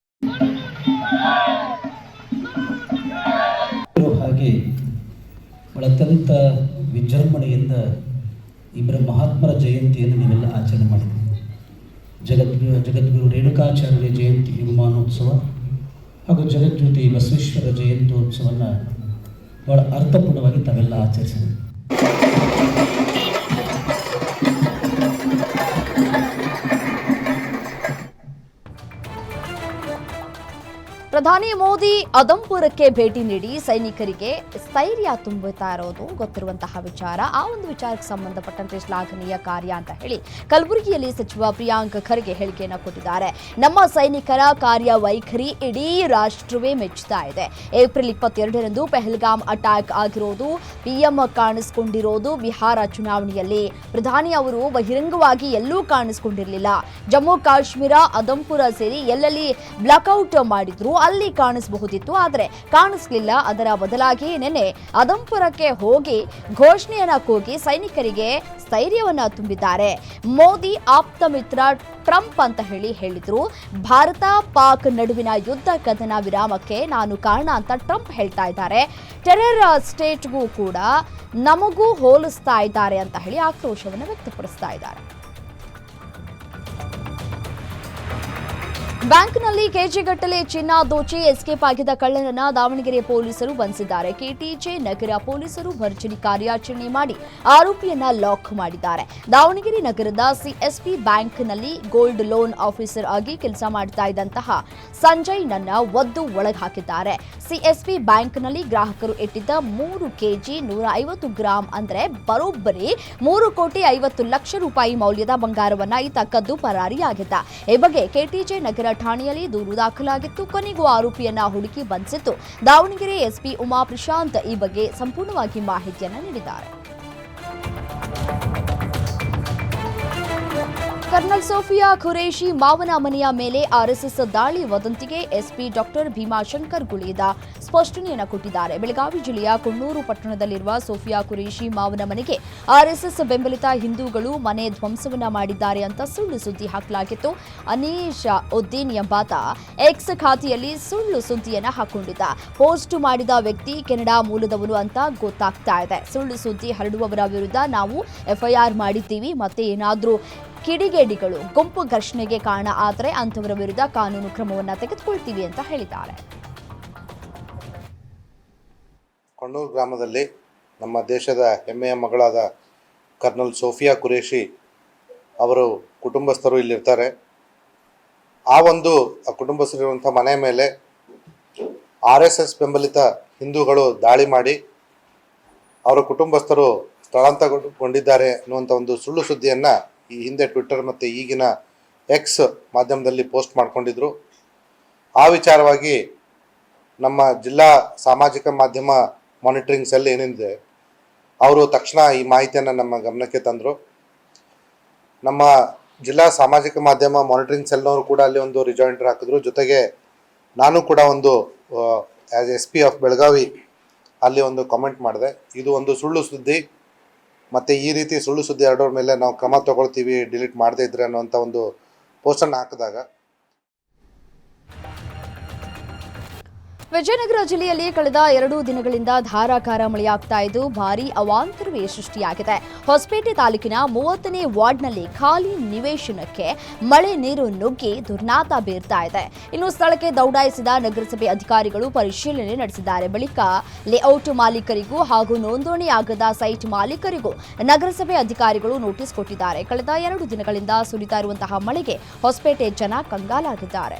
ಹಾಗೆ ಅತ್ಯಂತ ವಿಜೃಂಭಣೆಯಿಂದ ಇಬ್ಬರ ಮಹಾತ್ಮರ ಜಯಂತಿಯನ್ನು ನೀವೆಲ್ಲ ಆಚರಣೆ ಮಾಡಿದ್ದೀವಿ. ಜಗದ್ಗುರು ರೇಣುಕಾಚಾರ್ಯ ಜಯಂತಿ ವಿಮಾನೋತ್ಸವ ಹಾಗೂ ಜಗಜ್ಯೋತಿ ಬಸವೇಶ್ವರ ಜಯಂತ್ಯೋತ್ಸವವನ್ನು ಬಹಳ ಅರ್ಥಪೂರ್ಣವಾಗಿ ತಾವೆಲ್ಲ ಆಚರಿಸಿದ್ವಿ. ಪ್ರಧಾನಿ ಮೋದಿ ಅದಂಪುರಕ್ಕೆ ಭೇಟಿ ನೀಡಿ ಸೈನಿಕರಿಗೆ ಸ್ಥೈರ್ಯ ತುಂಬುತ್ತಾ ಇರೋದು ಗೊತ್ತಿರುವಂತಹ ವಿಚಾರ. ಆ ಒಂದು ವಿಚಾರಕ್ಕೆ ಸಂಬಂಧಪಟ್ಟಂತೆ ಶ್ಲಾಘನೀಯ ಕಾರ್ಯ ಅಂತ ಹೇಳಿ ಕಲಬುರಗಿಯಲ್ಲಿ ಸಚಿವ ಪ್ರಿಯಾಂಕ್ ಖರ್ಗೆ ಹೇಳಿಕೆಯನ್ನು ಕೊಟ್ಟಿದ್ದಾರೆ. ನಮ್ಮ ಸೈನಿಕರ ಕಾರ್ಯವೈಖರಿ ಇಡೀ ರಾಷ್ಟ್ರವೇ ಮೆಚ್ಚುತ್ತಾ ಇದೆ. ಏಪ್ರಿಲ್ 22ರಂದು ಪೆಹಲ್ಗಾಮ್ ಅಟ್ಯಾಕ್ ಆಗಿರೋದು, ಪಿಎಂ ಕಾಣಿಸಿಕೊಂಡಿರೋದು ಬಿಹಾರ ಚುನಾವಣೆಯಲ್ಲಿ. ಪ್ರಧಾನಿ ಅವರು ಬಹಿರಂಗವಾಗಿ ಎಲ್ಲೂ ಕಾಣಿಸಿಕೊಂಡಿರಲಿಲ್ಲ. ಜಮ್ಮು ಕಾಶ್ಮೀರ, ಅದಂಪುರ ಸೇರಿ ಎಲ್ಲೆಲ್ಲಿ ಬ್ಲಾಕ್ಔಟ್ ಮಾಡಿದ್ರು ಅಲ್ಲಿ ಕಾಣಿಸಬಹುದಿತ್ತು, ಆದರೆ ಕಾಣಿಸಲಿಲ್ಲ. ಅದರ ಬದಲಾಗಿ ನಿನ್ನೆ ಅದಂಪುರಕ್ಕೆ ಹೋಗಿ ಘೋಷಣೆಯನ್ನ ಕೂಗಿ ಸೈನಿಕರಿಗೆ ಸ್ಥೈರ್ಯವನ್ನ ತುಂಬಿದ್ದಾರೆ. ಮೋದಿ ಆಪ್ತ ಮಿತ್ರ ಟ್ರಂಪ್ ಅಂತ ಹೇಳಿದ್ರು. ಭಾರತ ಪಾಕ್ ನಡುವಿನ ಯುದ್ಧ ಕದನ ವಿರಾಮಕ್ಕೆ ನಾನು ಕಾರಣ ಅಂತ ಟ್ರಂಪ್ ಹೇಳ್ತಾ ಇದ್ದಾರೆ. ಟೆರರ್ ಸ್ಟೇಟ್ಗೂ ಕೂಡ ನಮಗೂ ಹೋಲಿಸ್ತಾ ಇದ್ದಾರೆ ಅಂತ ಹೇಳಿ ಆಕ್ರೋಶವನ್ನು ವ್ಯಕ್ತಪಡಿಸ್ತಾ ಇದ್ದಾರೆ. ಬ್ಯಾಂಕ್ನಲ್ಲಿ ಕೆಜಿಗಟ್ಟಲೆ ಚಿನ್ನ ದೋಚಿ ಎಸ್ಕೇಪ್ ಆಗಿದ್ದ ಕಳ್ಳರನ್ನ ದಾವಣಗೆರೆ ಪೊಲೀಸರು ಬಂಧಿಸಿದ್ದಾರೆ. ಕೆಟಿಜೆ ನಗರ ಪೊಲೀಸರು ಭರ್ಜರಿ ಕಾರ್ಯಾಚರಣೆ ಮಾಡಿ ಆರೋಪಿಯನ್ನ ಲಾಕ್ ಮಾಡಿದ್ದಾರೆ. ದಾವಣಗೆರೆ ನಗರದ ಸಿಎಸ್ಪಿ ಬ್ಯಾಂಕ್ನಲ್ಲಿ ಗೋಲ್ಡ್ ಲೋನ್ ಆಫೀಸರ್ ಆಗಿ ಕೆಲಸ ಮಾಡ್ತಾ ಇದ್ದಂತಹ ಸಂಜಯ್ನನ್ನ ಒದ್ದು ಒಳಗೆ ಹಾಕಿದ್ದಾರೆ. ಸಿಎಸ್ಪಿ ಬ್ಯಾಂಕ್ನಲ್ಲಿ ಗ್ರಾಹಕರು ಇಟ್ಟಿದ್ದ 3 ಕೆಜಿ 150 ಗ್ರಾಂ ಅಂದ್ರೆ ಬರೋಬ್ಬರಿ 3,50,00,000 ರೂಪಾಯಿ ಮೌಲ್ಯದ ಬಂಗಾರವನ್ನ ಈತ ಕದ್ದು ಪರಾರಿಯಾಗಿದ್ದ. ಈ ಬಗ್ಗೆ ಕೆಟಿಜೆ ನಗರ ಠಾಣೆಯಲ್ಲಿ ದೂರು ದಾಖಲಾಗಿತ್ತು. ಕೊನೆಗೂ ಆರೋಪಿಯನ್ನ ಹುಡುಕಿ ಬಂಧಿಸಿತ್ತು. ದಾವಣಗೆರೆ ಎಸ್ಪಿ ಉಮಾ ಪ್ರಶಾಂತ್ ಈ ಬಗ್ಗೆ ಸಂಪೂರ್ಣವಾಗಿ ಮಾಹಿತಿಯನ್ನು ನೀಡಿದ್ದಾರೆ. ಕರ್ನಲ್ ಸೋಫಿಯಾ ಖುರೇಶಿ ಮಾವನ ಮನೆಯ ಮೇಲೆ ಆರ್ಎಸ್ಎಸ್ ದಾಳಿ ವದಂತಿಗೆ ಎಸ್ಪಿ ಡಾಕ್ಟರ್ ಭೀಮಾಶಂಕರ್ ಗುಳೇದ ಸ್ಪಷ್ಟನೆಯನ್ನು ಕೊಟ್ಟಿದ್ದಾರೆ. ಬೆಳಗಾವಿ ಜಿಲ್ಲೆಯ ಕೊಣ್ಣೂರು ಪಟ್ಟಣದಲ್ಲಿರುವ ಸೋಫಿಯಾ ಖುರೇಶಿ ಮಾವನ ಮನೆಗೆ ಆರ್ಎಸ್ಎಸ್ ಬೆಂಬಲಿತ ಹಿಂದೂಗಳು ಮನೆ ಧ್ವಂಸವನ್ನ ಮಾಡಿದ್ದಾರೆ ಅಂತ ಸುಳ್ಳು ಸುದ್ದಿ ಹಾಕಲಾಗಿತ್ತು. ಅನೀಶ್ ಉದ್ದೀನ್ ಎಂಬಾತ ಎಕ್ಸ್ ಖಾತೆಯಲ್ಲಿ ಸುಳ್ಳು ಸುದ್ದಿಯನ್ನ ಹಾಕೊಂಡಿದ್ದ. ಪೋಸ್ಟ್ ಮಾಡಿದ ವ್ಯಕ್ತಿ ಕೆನಡಾ ಮೂಲದವನು ಅಂತ ಗೊತ್ತಾಗ್ತಾ ಇದೆ. ಸುಳ್ಳು ಸುದ್ದಿ ಹರಡುವವರ ವಿರುದ್ಧ ನಾವು ಎಫ್ಐಆರ್ ಮಾಡಿದ್ದೀವಿ. ಮತ್ತೆ ಏನಾದರೂ ಕಿಡಿಗೇಡಿಗಳು ಗುಂಪು ಘರ್ಷಣೆಗೆ ಕಾರಣ ಆದರೆ ಅಂಥವರ ವಿರುದ್ಧ ಕಾನೂನು ಕ್ರಮವನ್ನು ತೆಗೆದುಕೊಳ್ತೀವಿ ಅಂತ ಹೇಳಿದ್ದಾರೆ. ಕೊಣ್ಣೂರು ಗ್ರಾಮದಲ್ಲಿ ನಮ್ಮ ದೇಶದ ಹೆಮ್ಮೆಯ ಮಗಳಾದ ಕರ್ನಲ್ ಸೋಫಿಯಾ ಖುರೇಶಿ ಅವರು ಕುಟುಂಬಸ್ಥರು ಇಲ್ಲಿರ್ತಾರೆ. ಆ ಕುಟುಂಬಸ್ಥರಿರುವಂಥ ಮನೆ ಮೇಲೆ RSS ಬೆಂಬಲಿತ ಹಿಂದೂಗಳು ದಾಳಿ ಮಾಡಿ ಅವರ ಕುಟುಂಬಸ್ಥರು ಸ್ಥಳಾಂತರಗೊಂಡಿದ್ದಾರೆ ಅನ್ನುವಂಥ ಒಂದು ಸುಳ್ಳು ಸುದ್ದಿಯನ್ನು ಈ ಹಿಂದೆ ಟ್ವಿಟ್ಟರ್ ಮತ್ತು ಈಗಿನ ಎಕ್ಸ್ ಮಾಧ್ಯಮದಲ್ಲಿ ಪೋಸ್ಟ್ ಮಾಡ್ಕೊಂಡಿದ್ರು. ಆ ವಿಚಾರವಾಗಿ ನಮ್ಮ ಜಿಲ್ಲಾ ಸಾಮಾಜಿಕ ಮಾಧ್ಯಮ ಮಾನಿಟರಿಂಗ್ ಸೆಲ್ ಏನಿದೆ ಅವರು ತಕ್ಷಣ ಈ ಮಾಹಿತಿಯನ್ನು ನಮ್ಮ ಗಮನಕ್ಕೆ ತಂದರು. ನಮ್ಮ ಜಿಲ್ಲಾ ಸಾಮಾಜಿಕ ಮಾಧ್ಯಮ ಮಾನಿಟರಿಂಗ್ ಸೆಲ್ನವರು ಕೂಡ ಅಲ್ಲಿ ಒಂದು ರಿಜಾಯಿಂಡರ್ ಹಾಕಿದ್ರು. ಜೊತೆಗೆ ನಾನು ಕೂಡ ಒಂದು ಆ್ಯಸ್ SP ಆಫ್ ಬೆಳಗಾವಿ ಅಲ್ಲಿ ಒಂದು ಕಾಮೆಂಟ್ ಮಾಡಿದೆ. ಇದು ಒಂದು ಸುಳ್ಳು ಸುದ್ದಿ, ಮತ್ತು ಈ ರೀತಿ ಸುಳ್ಳು ಸುದ್ದಿ ಹರಡೋರ ಮೇಲೆ ನಾವು ಕ್ರಮ ತಗೊಳ್ತೀವಿ, ಡಿಲೀಟ್ ಮಾಡದೇ ಇದ್ರೆ ಅನ್ನೋಂಥ ಒಂದು ಪೋಸ್ಟನ್ನು ಹಾಕಿದಾಗ ವಿಜಯನಗರ ಜಿಲ್ಲೆಯಲ್ಲಿ ಕಳೆದ 2 ದಿನಗಳಿಂದ ಧಾರಾಕಾರ ಮಳೆಯಾಗ್ತಾ ಇದ್ದು ಭಾರೀ ಅವಾಂತರವೇ ಸೃಷ್ಟಿಯಾಗಿದೆ. ಹೊಸಪೇಟೆ ತಾಲೂಕಿನ 30ನೇ ವಾರ್ಡ್ನಲ್ಲಿ ಖಾಲಿ ನಿವೇಶನಕ್ಕೆ ಮಳೆ ನೀರು ನುಗ್ಗಿ ದುರ್ನಾತ ಬೀರ್ತಾ ಇದೆ. ಇನ್ನು ಸ್ಥಳಕ್ಕೆ ದೌಡಾಯಿಸಿದ ನಗರಸಭೆ ಅಧಿಕಾರಿಗಳು ಪರಿಶೀಲನೆ ನಡೆಸಿದ್ದಾರೆ. ಬಳಿಕ ಲೇಔಟ್ ಮಾಲೀಕರಿಗೂ ಹಾಗೂ ನೋಂದಣಿಯಾಗದ ಸೈಟ್ ಮಾಲೀಕರಿಗೂ ನಗರಸಭೆ ಅಧಿಕಾರಿಗಳು ನೋಟಿಸ್ ಕೊಟ್ಟಿದ್ದಾರೆ. ಕಳೆದ 2 ದಿನಗಳಿಂದ ಸುರಿತಾ ಇರುವಂತಹ ಮಳೆಗೆ ಹೊಸಪೇಟೆ ಜನ ಕಂಗಾಲಾಗಿದ್ದಾರೆ.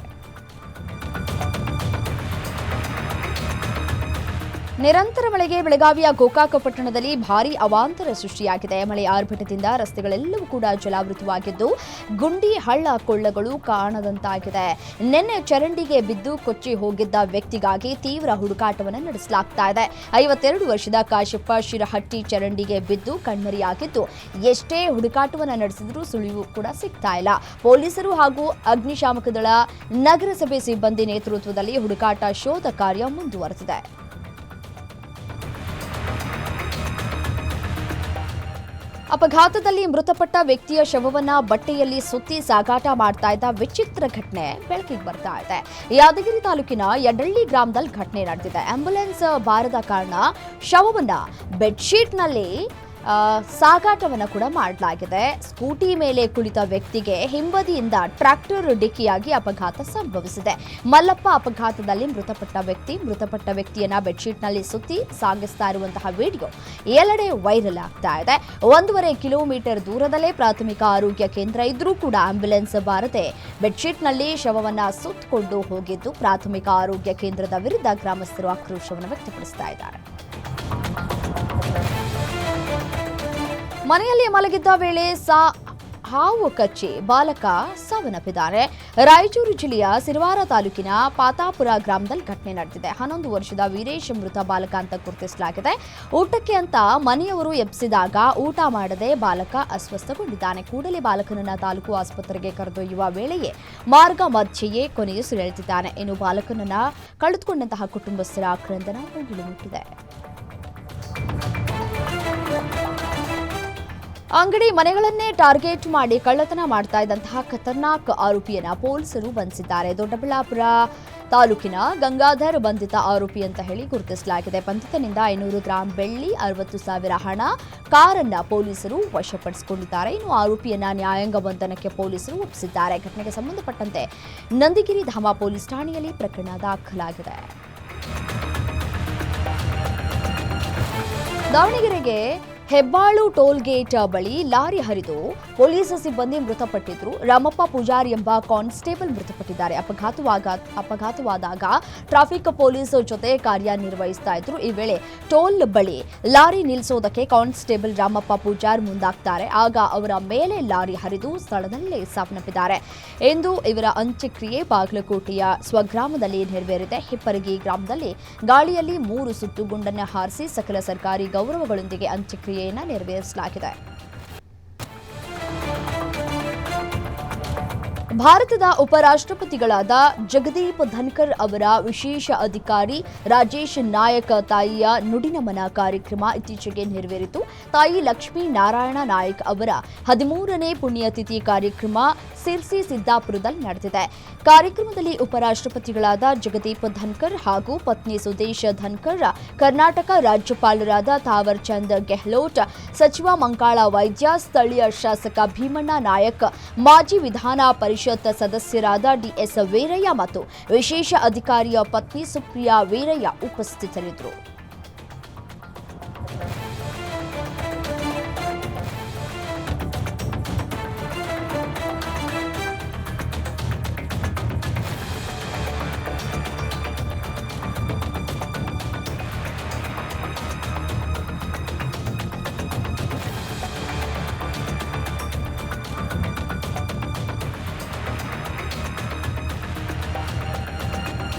ನಿರಂತರ ಮಳೆಗೆ ಬೆಳಗಾವಿಯ ಗೋಕಾಕ ಪಟ್ಟಣದಲ್ಲಿ ಭಾರೀ ಅವಾಂತರ ಸೃಷ್ಟಿಯಾಗಿದೆ. ಮಳೆ ಆರ್ಭಟದಿಂದ ರಸ್ತೆಗಳೆಲ್ಲವೂ ಕೂಡ ಜಲಾವೃತವಾಗಿದ್ದು ಗುಂಡಿ ಹಳ್ಳ ಕೊಳ್ಳಗಳು ಕಾಣದಂತಾಗಿದೆ. ನಿನ್ನೆ ಚರಂಡಿಗೆ ಬಿದ್ದು ಕೊಚ್ಚಿ ಹೋಗಿದ್ದ ವ್ಯಕ್ತಿಗಾಗಿ ತೀವ್ರ ಹುಡುಕಾಟವನ್ನು ನಡೆಸಲಾಗ್ತಾ ಇದೆ. 52 ವರ್ಷದ ಕಾಶಪ್ಪ ಶಿರಹಟ್ಟಿ ಚರಂಡಿಗೆ ಬಿದ್ದು ಕಣ್ಮರೆಯಾಗಿದ್ದು ಎಷ್ಟೇ ಹುಡುಕಾಟವನ್ನು ನಡೆಸಿದ್ರೂ ಸುಳಿವು ಕೂಡ ಸಿಗ್ತಾ ಇಲ್ಲ. ಪೊಲೀಸರು ಹಾಗೂ ಅಗ್ನಿಶಾಮಕ ದಳ, ನಗರಸಭೆ ಸಿಬ್ಬಂದಿ ನೇತೃತ್ವದಲ್ಲಿ ಹುಡುಕಾಟ ಶೋಧ ಕಾರ್ಯ ಮುಂದುವರೆದಿದೆ. ಅಪಘಾತದಲ್ಲಿ ಮೃತಪಟ್ಟ ವ್ಯಕ್ತಿಯ ಶವವನ್ನ ಬಟ್ಟೆಯಲ್ಲಿ ಸುತ್ತಿ ಸಾಗಾಟ ಮಾಡ್ತಾ ಇದ್ದ ವಿಚಿತ್ರ ಘಟನೆ ಬೆಳಕಿಗೆ ಬರ್ತಾ ಇದೆ. ಯಾದಗಿರಿ ತಾಲೂಕಿನ ಯಡಳ್ಳಿ ಗ್ರಾಮದಲ್ಲಿ ಘಟನೆ ನಡೆದಿದೆ. ಆಂಬ್ಯುಲೆನ್ಸ್ ಬಾರದ ಕಾರಣ ಶವವನ್ನ ಬೆಡ್ಶೀಟ್ನಲ್ಲಿ ಸಾಗಾಟವನ್ನು ಕೂಡ ಮಾಡಲಾಗಿದೆ. ಸ್ಕೂಟಿ ಮೇಲೆ ಕುಳಿತ ವ್ಯಕ್ತಿಗೆ ಹಿಂಬದಿಯಿಂದ ಟ್ರ್ಯಾಕ್ಟರ್ ಡಿಕ್ಕಿಯಾಗಿ ಅಪಘಾತ ಸಂಭವಿಸಿದೆ. ಮಲ್ಲಪ್ಪ ಅಪಘಾತದಲ್ಲಿ ಮೃತಪಟ್ಟ ವ್ಯಕ್ತಿಯನ್ನ ಬೆಡ್ಶೀಟ್ನಲ್ಲಿ ಸುತ್ತಿ ಸಾಗಿಸ್ತಾ ಇರುವಂತಹ ವಿಡಿಯೋ ಎಲ್ಲೆಡೆ ವೈರಲ್ ಆಗ್ತಾ ಇದೆ. 1.5 ಕಿಲೋಮೀಟರ್ ದೂರದಲ್ಲೇ ಪ್ರಾಥಮಿಕ ಆರೋಗ್ಯ ಕೇಂದ್ರ ಇದ್ರೂ ಕೂಡ ಆಂಬ್ಯುಲೆನ್ಸ್ ಬಾರದೆ ಬೆಡ್ಶೀಟ್ನಲ್ಲಿ ಶವವನ್ನ ಸುತ್ತಕೊಂಡು ಹೋಗಿದ್ದು ಪ್ರಾಥಮಿಕ ಆರೋಗ್ಯ ಕೇಂದ್ರದ ವಿರುದ್ಧ ಗ್ರಾಮಸ್ಥರು ಆಕ್ರೋಶವನ್ನು ವ್ಯಕ್ತಪಡಿಸ್ತಾ ಇದ್ದಾರೆ. ಮನೆಯಲ್ಲಿ ಮಲಗಿದ್ದ ವೇಳೆ ಹಾವು ಕಚ್ಚಿ ಬಾಲಕ ಸಾವನ್ನಪ್ಪಿದ್ದಾರೆ. ರಾಯಚೂರು ಜಿಲ್ಲೆಯ ಸಿರವಾರ ತಾಲೂಕಿನ ಪಾತಾಪುರ ಗ್ರಾಮದಲ್ಲಿ ಘಟನೆ ನಡೆದಿದೆ. 11 ವರ್ಷದ ವೀರೇಶ್ ಮೃತ ಬಾಲಕ ಅಂತ ಗುರುತಿಸಲಾಗಿದೆ. ಊಟಕ್ಕೆ ಅಂತ ಮನೆಯವರು ಎಬ್ಬಿಸಿದಾಗ ಊಟ ಮಾಡದೆ ಬಾಲಕ ಅಸ್ವಸ್ಥಗೊಂಡಿದ್ದಾನೆ. ಕೂಡಲೇ ಬಾಲಕನನ್ನ ತಾಲೂಕು ಆಸ್ಪತ್ರೆಗೆ ಕರೆದೊಯ್ಯುವ ವೇಳೆಯೇ ಮಾರ್ಗ ಮಧ್ಯೆಯೇ ಕೊನೆಯುಸಿರೆಳೆದಿದ್ದಾನೆ. ಇನ್ನು ಬಾಲಕನನ್ನ ಕಳೆದುಕೊಂಡಂತಹ ಕುಟುಂಬಸ್ಥರ ಆಕ್ರಂದನ ಮುಗಿಲು ಮುಟ್ಟಿದೆ. ಅಂಗಡಿ ಮನೆಗಳನ್ನೇ ಟಾರ್ಗೆಟ್ ಮಾಡಿ ಕಳ್ಳತನ ಮಾಡ್ತಾ ಇದ್ದಂತಹ ಖತರ್ನಾಕ್ ಆರೋಪಿಯನ್ನ ಪೊಲೀಸರು ಬಂಧಿಸಿದ್ದಾರೆ. ದೊಡ್ಡಬಳ್ಳಾಪುರ ತಾಲೂಕಿನ ಗಂಗಾಧರ್ ಬಂಧಿತ ಆರೋಪಿ ಅಂತ ಹೇಳಿ ಗುರುತಿಸಲಾಗಿದೆ. ಬಂಧಿತನಿಂದ 500 ಗ್ರಾಂ ಬೆಳ್ಳಿ, 60,000 ಹಣ, ಕಾರನ್ನ ಪೊಲೀಸರು ವಶಪಡಿಸಿಕೊಂಡಿದ್ದಾರೆ. ಇನ್ನು ಆರೋಪಿಯನ್ನ ನ್ಯಾಯಾಂಗ ಬಂಧನಕ್ಕೆ ಪೊಲೀಸರು ಒಪ್ಪಿಸಿದ್ದಾರೆ. ಘಟನೆಗೆ ಸಂಬಂಧಪಟ್ಟಂತೆ ನಂದಿಗಿರಿ ಧಾಮ ಪೊಲೀಸ್ ಠಾಣೆಯಲ್ಲಿ ಪ್ರಕರಣ ದಾಖಲಾಗಿದೆ. ದಾವಣಗೆರೆಗೆ ಹೆಬ್ಬಾಳು ಟೋಲ್ ಗೇಟ್ ಬಳಿ ಲಾರಿ ಹರಿದು ಪೊಲೀಸ್ ಸಿಬ್ಬಂದಿ ಮೃತಪಟ್ಟಿದ್ರು. ರಾಮಪ್ಪ ಪೂಜಾರಿ ಎಂಬ ಕಾನ್ಸ್ಟೇಬಲ್ ಮೃತಪಟ್ಟಿದ್ದಾರೆ. ಅಪಘಾತವಾದಾಗ ಟ್ರಾಫಿಕ್ ಪೊಲೀಸ್ ಜೊತೆ ಕಾರ್ಯನಿರ್ವಹಿಸ್ತಾ ಇದ್ರು. ಈ ವೇಳೆ ಟೋಲ್ ಬಳಿ ಲಾರಿ ನಿಲ್ಲಿಸೋದಕ್ಕೆ ಕಾನ್ಸ್ಟೇಬಲ್ ರಾಮಪ್ಪ ಪೂಜಾರ್ ಮುಂದಾಗ್ತಾರೆ. ಆಗ ಅವರ ಮೇಲೆ ಲಾರಿ ಹರಿದು ಸ್ಥಳದಲ್ಲೇ ಸಾವನ್ನಪ್ಪಿದ್ದಾರೆ ಎಂದು ಇವರ ಅಂತ್ಯಕ್ರಿಯೆ ಬಾಗಲಕೋಟೆಯ ಸ್ವಗ್ರಾಮದಲ್ಲಿ ನೆರವೇರಿದೆ. ಹಿಪ್ಪರಗಿ ಗ್ರಾಮದಲ್ಲಿ ಗಾಳಿಯಲ್ಲಿ 3 ಸುತ್ತು ಗುಂಡನ್ನು ಹಾರಿಸಿ ಸಕಲ ಸರ್ಕಾರಿ ಗೌರವಗಳೊಂದಿಗೆ ಅಂತ್ಯಕ್ರಿಯೆ ನೆರವೇರಿಸಲಾಗಿದೆ. ಭಾರತದ ಉಪರಾಷ್ಟ್ರಪತಿಗಳಾದ ಜಗದೀಪ್ ಧನ್ಕರ್ ಅವರ ವಿಶೇಷ ಅಧಿಕಾರಿ ರಾಜೇಶ್ ನಾಯಕ್ ತಾಯಿಯ ನುಡಿನಮನ ಕಾರ್ಯಕ್ರಮ ಇತ್ತೀಚೆಗೆ ನೆರವೇರಿತು. ತಾಯಿ ಲಕ್ಷ್ಮೀ ನಾರಾಯಣ ನಾಯಕ್ ಅವರ 13ನೇ ಪುಣ್ಯತಿಥಿ ಕಾರ್ಯಕ್ರಮ ಸಿರ್ಸಿ ಸಿದ್ದಾಪುರದಲ್ಲಿ ನಡೆದಿದೆ. ಕಾರ್ಯಕ್ರಮದಲ್ಲಿ ಉಪರಾಷ್ಟ್ರಪತಿಗಳಾದ ಜಗದೀಪ್ ಧನ್ಕರ್ ಹಾಗೂ ಪತ್ನಿ ಸುದೇಶ್ ಧನ್ಕರ್, ಕರ್ನಾಟಕ ರಾಜ್ಯಪಾಲರಾದ ಥಾವರ್ ಚಂದ್ ಗೆಹ್ಲೋಟ್, ಸಚಿವ ಮಂಕಾಳ ವೈದ್ಯ, ಸ್ಥಳೀಯ ಶಾಸಕ ಭೀಮಣ್ಣ ನಾಯಕ್, ಮಾಜಿ ವಿಧಾನ ಪರಿಷತ್ ಸದಸ್ಯರಾದ ಡಿಎಸ್ ವೀರಯ್ಯ ಮತ್ತು ವಿಶೇಷ ಅಧಿಕಾರಿಯ ಪತ್ನಿ ಸುಪ್ರಿಯಾ ವೀರಯ್ಯ ಉಪಸ್ಥಿತರಿದ್ದರು.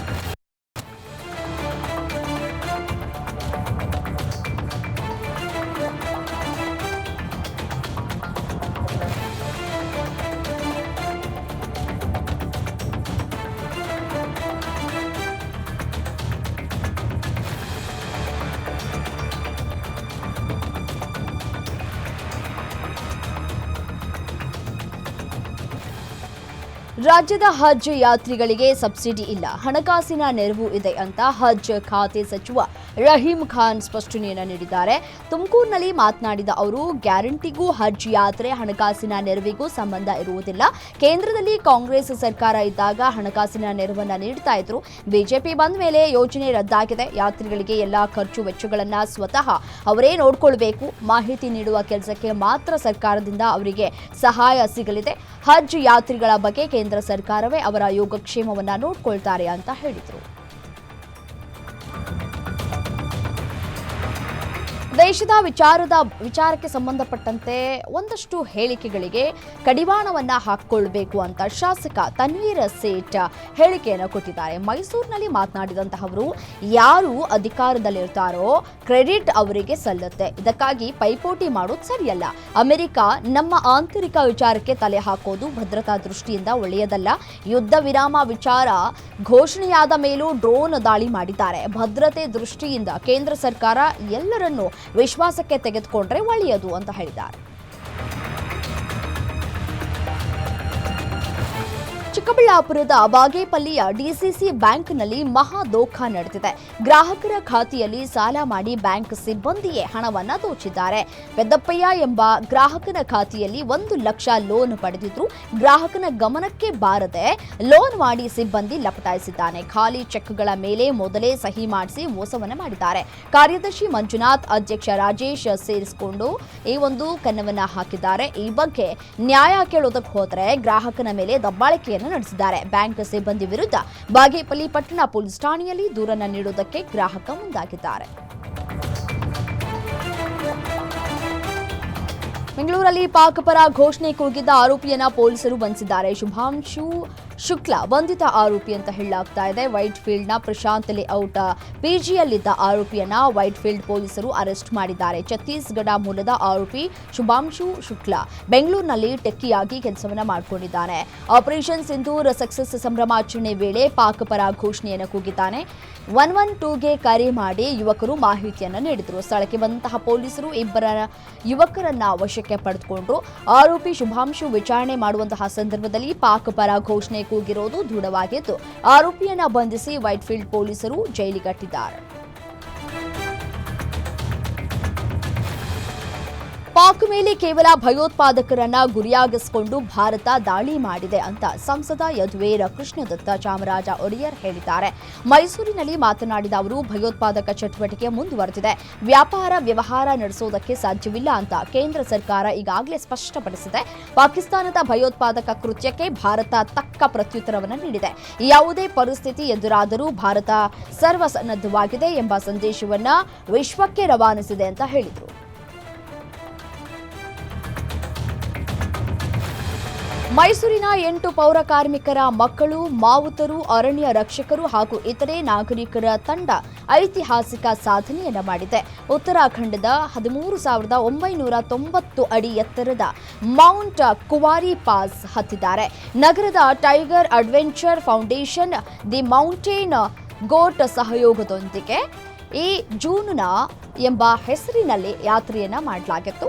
ರಾಜ್ಯದ ಹಜ್ ಯಾತ್ರಿಗಳಿಗೆ ಸಬ್ಸಿಡಿ ಇಲ್ಲ, ಹಣಕಾಸಿನ ನೆರವು ಇದೆ ಅಂತ ಹಜ್ ಖಾತೆ ಸಚಿವ ರಹೀಂ ಖಾನ್ ಸ್ಪಷ್ಟನೆಯನ್ನು ನೀಡಿದ್ದಾರೆ. ತುಮಕೂರಿನಲ್ಲಿ ಮಾತನಾಡಿದ ಅವರು, ಗ್ಯಾರಂಟಿಗೂ ಹಜ್ ಯಾತ್ರೆ ಹಣಕಾಸಿನ ನೆರವಿಗೂ ಸಂಬಂಧ ಇರುವುದಿಲ್ಲ. ಕೇಂದ್ರದಲ್ಲಿ ಕಾಂಗ್ರೆಸ್ ಸರ್ಕಾರ ಇದ್ದಾಗ ಹಣಕಾಸಿನ ನೆರವನ್ನ ನೀಡ್ತಾ ಇದ್ರು. ಬಿಜೆಪಿ ಬಂದ ಮೇಲೆ ಯೋಜನೆ ರದ್ದಾಗಿದೆ. ಯಾತ್ರಿಗಳಿಗೆ ಎಲ್ಲಾ ಖರ್ಚು ವೆಚ್ಚಗಳನ್ನ ಸ್ವತಃ ಅವರೇ ನೋಡಿಕೊಳ್ಬೇಕು. ಮಾಹಿತಿ ನೀಡುವ ಕೆಲಸಕ್ಕೆ ಮಾತ್ರ ಸರ್ಕಾರದಿಂದ ಅವರಿಗೆ ಸಹಾಯ ಸಿಗಲಿದೆ. ಹಜ್ ಯಾತ್ರಿಗಳ ಬಗ್ಗೆ ಕೇಂದ್ರ ಸರ್ಕಾರವೇ ಅವರ ಯೋಗಕ್ಷೇಮವನ್ನ ನೋಡಿಕೊಳ್ತಾರೆ ಅಂತ ಹೇಳಿದರು. ದೇಶದ ವಿಚಾರಕ್ಕೆ ಸಂಬಂಧಪಟ್ಟಂತೆ ಒಂದಷ್ಟು ಹೇಳಿಕೆಗಳಿಗೆ ಕಡಿವಾಣವನ್ನ ಹಾಕಿಕೊಳ್ಳಬೇಕು ಅಂತ ಶಾಸಕ ತನ್ವೀರ್ ಸೇಠ್ ಹೇಳಿಕೆಯನ್ನು ಕೊಟ್ಟಿದ್ದಾರೆ. ಮೈಸೂರಿನಲ್ಲಿ ಮಾತನಾಡಿದಂತಹವರು, ಯಾರು ಅಧಿಕಾರದಲ್ಲಿರ್ತಾರೋ ಕ್ರೆಡಿಟ್ ಅವರಿಗೆ ಸಲ್ಲುತ್ತೆ. ಇದಕ್ಕಾಗಿ ಪೈಪೋಟಿ ಮಾಡೋದು ಸರಿಯಲ್ಲ. ಅಮೆರಿಕ ನಮ್ಮ ಆಂತರಿಕ ವಿಚಾರಕ್ಕೆ ತಲೆ ಹಾಕೋದು ಭದ್ರತಾ ದೃಷ್ಟಿಯಿಂದ ಒಳ್ಳೆಯದಲ್ಲ. ಯುದ್ಧ ವಿರಾಮ ವಿಚಾರ ಘೋಷಣೆಯಾದ ಮೇಲೂ ಡ್ರೋನ್ ದಾಳಿ ಮಾಡಿದ್ದಾರೆ. ಭದ್ರತೆ ದೃಷ್ಟಿಯಿಂದ ಕೇಂದ್ರ ಸರ್ಕಾರ ಎಲ್ಲರನ್ನೂ ವಿಶ್ವಾಸಕ್ಕೆ ತೆಗೆದುಕೊಂಡ್ರೆ ಒಳ್ಳೆಯದು ಅಂತ ಹೇಳಿದ್ದಾರೆ. ಚಿಕ್ಕಬಳ್ಳಾಪುರದ ಬಾಗೇಪಲ್ಲಿಯ ಡಿಸಿಸಿ ಬ್ಯಾಂಕ್ನಲ್ಲಿ ಮಹಾ ದೋಖಾ ನಡೆದಿದೆ. ಗ್ರಾಹಕರ ಖಾತೆಯಲ್ಲಿ ಸಾಲ ಮಾಡಿ ಬ್ಯಾಂಕ್ ಸಿಬ್ಬಂದಿಯೇ ಹಣವನ್ನ ದೋಚಿದ್ದಾರೆ. ಪೆದ್ದಪ್ಪಯ್ಯ ಎಂಬ ಗ್ರಾಹಕನ ಖಾತೆಯಲ್ಲಿ 1 ಲಕ್ಷ ಲೋನ್ ಪಡೆದಿದ್ರು. ಗ್ರಾಹಕನ ಗಮನಕ್ಕೆ ಬಾರದೆ ಲೋನ್ ಮಾಡಿ ಸಿಬ್ಬಂದಿ ಲಪಟಾಯಿಸಿದ್ದಾನೆ. ಖಾಲಿ ಚೆಕ್ಗಳ ಮೇಲೆ ಮೊದಲೇ ಸಹಿ ಮಾಡಿಸಿ ಮೋಸವನ್ನ ಮಾಡಿದ್ದಾರೆ. ಕಾರ್ಯದರ್ಶಿ ಮಂಜುನಾಥ್, ಅಧ್ಯಕ್ಷ ರಾಜೇಶ್ ಸೇರಿಸಿಕೊಂಡು ಈ ಒಂದು ಕನ್ನವನ್ನ ಹಾಕಿದ್ದಾರೆ. ಈ ಬಗ್ಗೆ ನ್ಯಾಯ ಕೇಳೋದಕ್ಕೆ ಹೋದರೆ ಗ್ರಾಹಕನ ಮೇಲೆ ದಬ್ಬಾಳಿಕೆಯನ್ನು ನಡೆಸಿದ್ದಾರೆ. ಬ್ಯಾಂಕ್ ಸಿಬ್ಬಂದಿ ವಿರುದ್ಧ ಬಾಗೇಪಲ್ಲಿ ಪಟ್ಟಣ ಪೊಲೀಸ್ ಠಾಣೆಯಲ್ಲಿ ದೂರನ್ನು ನೀಡುವುದಕ್ಕೆ ಗ್ರಾಹಕ ಮುಂದಾಗಿದ್ದಾರೆ. ಬೆಂಗಳೂರಲ್ಲಿ ಪಾಕ್ ಪರ ಘೋಷಣೆ ಕೂಗಿದ್ದ ಆರೋಪಿಯನ್ನ ಪೊಲೀಸರು ಬಂಧಿಸಿದ್ದಾರೆ. ಶುಭಾಂಶು ಶುಕ್ಲಾ ಬಂಧಿತ ಆರೋಪಿ ಅಂತ ಹೇಳಲಾಗ್ತಾ ಇದೆ. ವೈಟ್ ಫೀಲ್ಡ್ನ ಪ್ರಶಾಂತ್ ಲೇಔಟ್ ಪಿಜಿಯಲ್ಲಿದ್ದ ಆರೋಪಿಯನ್ನ ವೈಟ್ ಫೀಲ್ಡ್ ಪೊಲೀಸರು ಅರೆಸ್ಟ್ ಮಾಡಿದ್ದಾರೆ. ಛತ್ತೀಸ್ಗಢ ಮೂಲದ ಆರೋಪಿ ಶುಭಾಂಶು ಶುಕ್ಲಾ ಬೆಂಗಳೂರಿನಲ್ಲಿ ಟೆಕ್ಕಿಯಾಗಿ ಕೆಲಸವನ್ನ ಮಾಡಿಕೊಂಡಿದ್ದಾನೆ. ಆಪರೇಷನ್ ಸಿಂಧೂರ್ ಸಕ್ಸಸ್ ಸಂಭ್ರಮಾಚರಣೆ ವೇಳೆ ಪಾಕ್ ಪರ ಘೋಷಣೆಯನ್ನು ಕೂಗಿದ್ದಾನೆ. 112ಗೆ ಕರೆ ಮಾಡಿ ಯುವಕರು ಮಾಹಿತಿಯನ್ನು ನೀಡಿದರು. ಸ್ಥಳಕ್ಕೆ ಬಂದಂತಹ ಪೊಲೀಸರು 2 ಯುವಕರನ್ನ ವಶಕ್ಕೆ ಪಡೆದುಕೊಂಡ್ರು. ಆರೋಪಿ ಶುಭಾಂಶು ವಿಚಾರಣೆ ಮಾಡುವಂತಹ ಸಂದರ್ಭದಲ್ಲಿ ಪಾಕ್ ಪರ ಘೋಷಣೆ ಕೂಗಿರೋದು ದೃಢವಾಗಿದ್ದು ಆರೋಪಿಯನ್ನ ಬಂಧಿಸಿ ವೈಟ್ ಫೀಲ್ಡ್ ಪೊಲೀಸರು ಜೈಲಿಗಟ್ಟಿದ್ದಾರೆ. ಪಾಕ್ ಮೇಲೆ ಕೇವಲ ಭಯೋತ್ಪಾದಕರನ್ನ ಗುರಿಯಾಗಿಸಿಕೊಂಡು ಭಾರತ ದಾಳಿ ಮಾಡಿದೆ ಅಂತ ಸಂಸದ ಯದುವೀರ್ ಕೃಷ್ಣದತ್ತ ಚಾಮರಾಜ ಒಡೆಯರ್ ಹೇಳಿದ್ದಾರೆ. ಮೈಸೂರಿನಲ್ಲಿ ಮಾತನಾಡಿದ ಅವರು, ಭಯೋತ್ಪಾದಕ ಚಟುವಟಿಕೆ ಮುಂದುವರೆದಿದೆ. ವ್ಯಾಪಾರ ವ್ಯವಹಾರ ನಡೆಸೋದಕ್ಕೆ ಸಾಧ್ಯವಿಲ್ಲ ಅಂತ ಕೇಂದ್ರ ಸರ್ಕಾರ ಈಗಾಗಲೇ ಸ್ಪಷ್ಟಪಡಿಸಿದೆ. ಪಾಕಿಸ್ತಾನದ ಭಯೋತ್ಪಾದಕ ಕೃತ್ಯಕ್ಕೆ ಭಾರತ ತಕ್ಕ ಪ್ರತ್ಯುತ್ತರವನ್ನು ನೀಡಿದೆ. ಯಾವುದೇ ಪರಿಸ್ಥಿತಿ ಎದುರಾದರೂ ಭಾರತ ಸರ್ವಸನ್ನದ್ಧವಾಗಿದೆ ಎಂಬ ಸಂದೇಶವನ್ನ ವಿಶ್ವಕ್ಕೆ ರವಾನಿಸಿದೆ ಅಂತ ಹೇಳಿದರು. ಮೈಸೂರಿನ 8 ಪೌರ ಕಾರ್ಮಿಕರ ಮಕ್ಕಳು, ಮಾವುತರು, ಅರಣ್ಯ ರಕ್ಷಕರು ಹಾಗೂ ಇತರೆ ನಾಗರಿಕರ ತಂಡ ಐತಿಹಾಸಿಕ ಸಾಧನೆಯನ್ನ ಮಾಡಿದೆ. ಉತ್ತರಾಖಂಡದ 13,990 ಅಡಿ ಎತ್ತರದ ಮೌಂಟ್ ಕುವಾರಿ ಪಾಸ್ ಹತ್ತಿದ್ದಾರೆ. ನಗರದ tiger adventure foundation, the mountain goat ಸಹಯೋಗದೊಂದಿಗೆ ಈ ಜೂನುನ ಎಂಬ ಹೆಸರಿನಲ್ಲಿ ಯಾತ್ರೆಯನ್ನ ಮಾಡಲಾಗಿತ್ತು.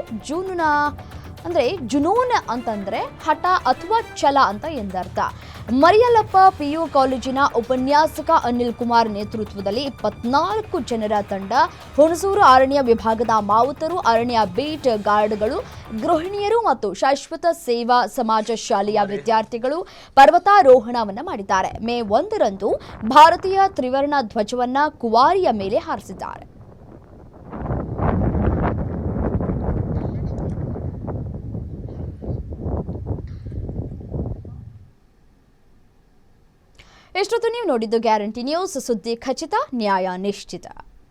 ಜುನೂನ್ ಅಂತಂದ್ರೆ ಹಠ ಅಥವಾ ಛಲ ಅಂತ ಎಂದರ್ಥ. ಮರಿಯಲ್ಲಪ್ಪ ಪಿಯು ಕಾಲೇಜಿನ ಉಪನ್ಯಾಸಕ ಅನಿಲ್ ಕುಮಾರ್ ನೇತೃತ್ವದಲ್ಲಿ 24 ಜನರ ತಂಡ ಹುಣಸೂರು ಅರಣ್ಯ ವಿಭಾಗದ ಮಾವುತರು, ಅರಣ್ಯ ಬೀಟ್ ಗಾರ್ಡ್ಗಳು, ಗೃಹಿಣಿಯರು ಮತ್ತು ಶಾಶ್ವತ ಸೇವಾ ಸಮಾಜ ಶಾಲೆಯ ವಿದ್ಯಾರ್ಥಿಗಳು ಪರ್ವತಾರೋಹಣವನ್ನು ಮಾಡಿದ್ದಾರೆ. ಮೇ 1ರಂದು ಭಾರತೀಯ ತ್ರಿವರ್ಣ ಧ್ವಜವನ್ನ ಕುವಾರಿಯ ಮೇಲೆ ಹಾರಿಸಿದ್ದಾರೆ. ಇಷ್ಟೊತ್ತು ನೀವು ನೋಡಿದ್ದು ಗ್ಯಾರಂಟಿ ನ್ಯೂಸ್, ಸುದ್ದಿ ಖಚಿತ, ನ್ಯಾಯ ನಿಶ್ಚಿತ.